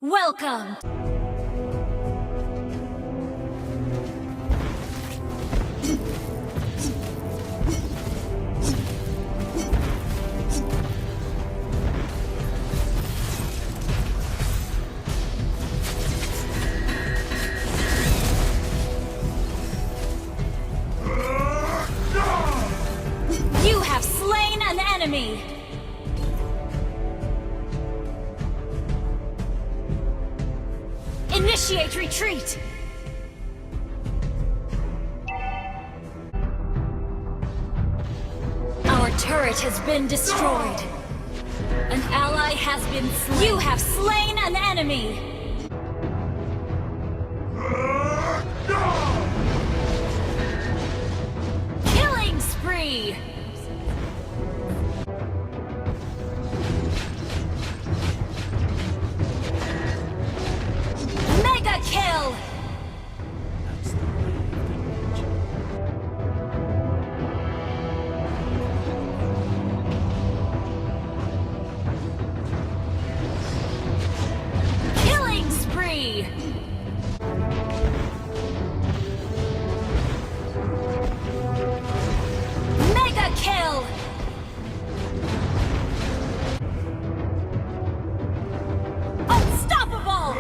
Welcome! You have slain an enemy! Initiate retreat! Our turret has been destroyed. An ally has been slain. You have slain an enemy! Killing spree! Mega kill! Killing spree! Mega kill! Unstoppable!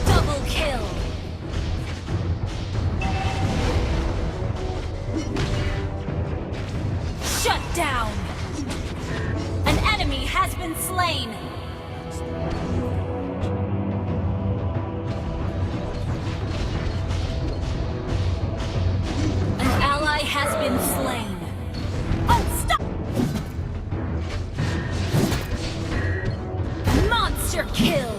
Double kill! Shut down! An enemy has been slain! An ally has been slain! Monster kill!